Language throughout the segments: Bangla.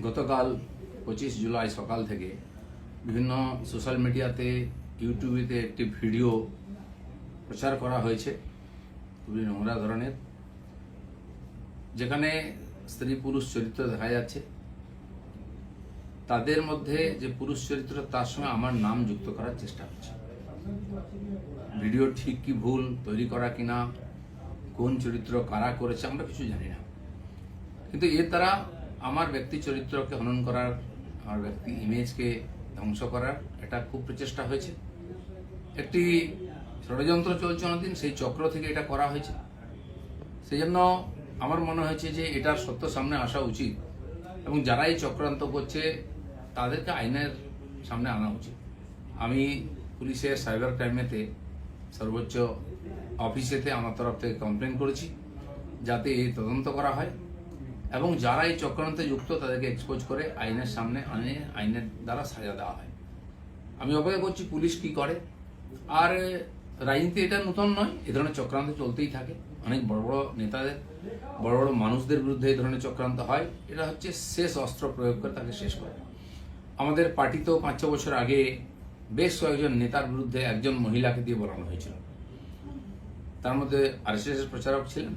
গতকাল 25 জুলাই সকাল থেকে বিভিন্ন সোশ্যাল মিডিয়াতে ইউটিউবেতে একটি ভিডিও প্রচার করা হয়েছে খুবই নোংরা ধরনের, যেখানে স্ত্রী পুরুষ চরিত্র দেখা যাচ্ছে। তাদের মধ্যে যে পুরুষ চরিত্র তার সঙ্গে আমার নাম যুক্ত করার চেষ্টা হচ্ছে। ভিডিও ঠিক কি ভুল তৈরি করা কিনা, কোন চরিত্র কারা করেছে আমরা কিছু জানি না, কিন্তু এর দ্বারা আমার ব্যক্তি চরিত্রকে হনন করার, আমার ব্যক্তি ইমেজকে ধ্বংস করার এটা খুব প্রচেষ্টা হয়েছে। একটি ষড়যন্ত্র চলছে অনেকদিন, সেই চক্র থেকে এটা করা হয়েছে। সেই জন্য আমার মনে হয়েছে যে এটার সত্য সামনে আসা উচিত এবং যারা এই চক্রান্ত করছে তাদেরকে আইনের সামনে আনা উচিত। আমি পুলিশের সাইবার ক্রাইমেতে সর্বোচ্চ অফিসেতে আমার তরফ থেকে কমপ্লেন করেছি যাতে এই তদন্ত করা হয় এবং যারা এই চক্রান্তে যুক্ত তাদেরকে এক্সপোজ করে আইনের সামনে আনে, আইনের দ্বারা সাজা দেওয়া হয়। আমি অপেক্ষা করছি পুলিশ কি করে। আর রাজনীতি এটা নতুন নয়, এ ধরনের চক্রান্ত চলতেই থাকে। অনেক বড় বড় নেতাদের, বড় বড় মানুষদের বিরুদ্ধে এই ধরনের চক্রান্ত হয়। এটা হচ্ছে শেষ অস্ত্র প্রয়োগ করে তাকে শেষ করে। আমাদের পার্টিতেও 5-6 বছর আগে বেশ কয়েকজন নেতার বিরুদ্ধে একজন মহিলাকে দিয়ে বলানো হয়েছিল। তার মধ্যে আরএসএস এর প্রচারক ছিলেন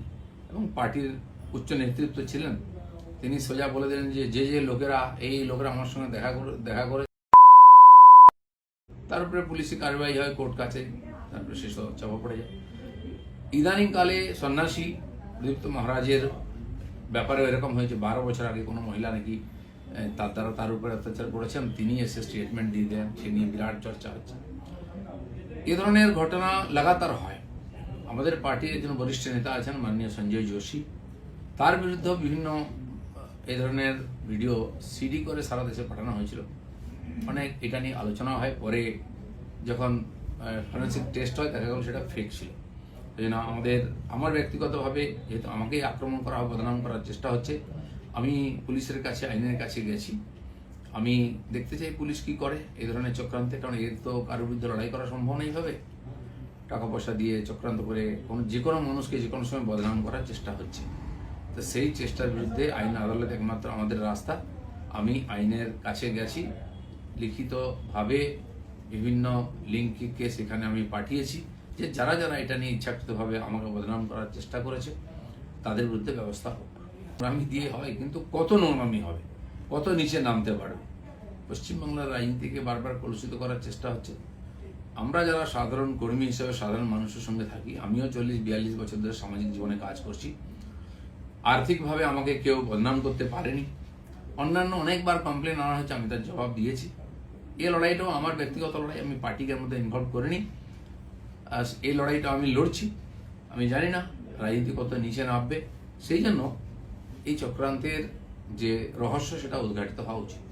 এবং পার্টির উচ্চ নেতৃত্ব ছিলেন। তিনি সোজা বলে দিলেন যে যে লোকেরা এই লোকেরা আমার সঙ্গে দেখা করে, তার উপরে পুলিশি কার্যবাহী হয় কোর্ট কাছে, তারপরে শেষ চাপা পড়ে যায়। ইদানিং কালে সন্ন্যাসী প্রদীপ্ত মহারাজের ব্যাপারে এরকম হয়েছে। 12 বছর আগে কোনো মহিলা নাকি তার দ্বারা তার উপরে অত্যাচার করেছেন, তিনি এসে স্টেটমেন্ট দিয়ে দেন, সে নিয়ে বিরাট চর্চা হচ্ছে। এ ধরনের ঘটনা লাগাতার হয়। আমাদের পার্টির একজন বরিষ্ঠ নেতা আছেন মাননীয় সঞ্জয় যোশী, তার বিরুদ্ধে বিভিন্ন এই ধরনের ভিডিও সিডি করে সারা দেশে পাঠানো হয়েছিল। অনেক এটা নিয়ে আলোচনা হয়, পরে যখন ফরেন্সিক টেস্ট হয় দেখা গেল সেটা ফেক ছিল। সেই জন্য আমার ব্যক্তিগতভাবে যেহেতু আমাকেই আক্রমণ করা হয়, বদনাম করার চেষ্টা হচ্ছে, আমি পুলিশের কাছে, আইনের কাছে গেছি। আমি দেখতে চাই পুলিশ কি করে এই ধরনের চক্রান্তে, কারণ এর তো কারোর বিরুদ্ধে লড়াই করা সম্ভব নেই ভাবে। টাকা পয়সা দিয়ে চক্রান্ত করে যে কোনো মানুষকে যে কোনো সময় বদনাম করার চেষ্টা হচ্ছে। তো সেই চেষ্টার বিরুদ্ধে আইন আদালত একমাত্র আমাদের রাস্তা। আমি আইনের কাছে গেছি, লিখিতভাবে বিভিন্ন লিঙ্ককে সেখানে আমি পাঠিয়েছি যে যারা যারা এটা নিয়ে ইচ্ছাকৃতভাবে আমাকে বদনাম করার চেষ্টা করেছে তাদের বিরুদ্ধে ব্যবস্থা হোক। নোংরামি দিয়ে হয়, কিন্তু কত নোংরামি হবে, কত নিচে নামতে পারবে। পশ্চিমবাংলার রাজনীতিকে বারবার কলুষিত করার চেষ্টা হচ্ছে। আমরা যারা সাধারণ কর্মী হিসেবে সাধারণ মানুষের সঙ্গে থাকি, আমিও 40-42 বছর ধরে সামাজিক জীবনে কাজ করছি। আর্থিকভাবে আমাকে কেউ বদনাম করতে পারেনি। অন্যান্য অনেকবার কমপ্লেন আনা হয়েছে, আমি তার জবাব দিয়েছি। এই লড়াইটাও আমার ব্যক্তিগত লড়াই, আমি পার্টিকে মধ্যে ইনভলভ করিনি। এই লড়াইটা আমি লড়ছি। আমি জানি না রাজনীতি কত নিচে নামবে, সেই জন্য এই চক্রান্তের যে রহস্য সেটা উদ্ঘাটিত হওয়া উচিত।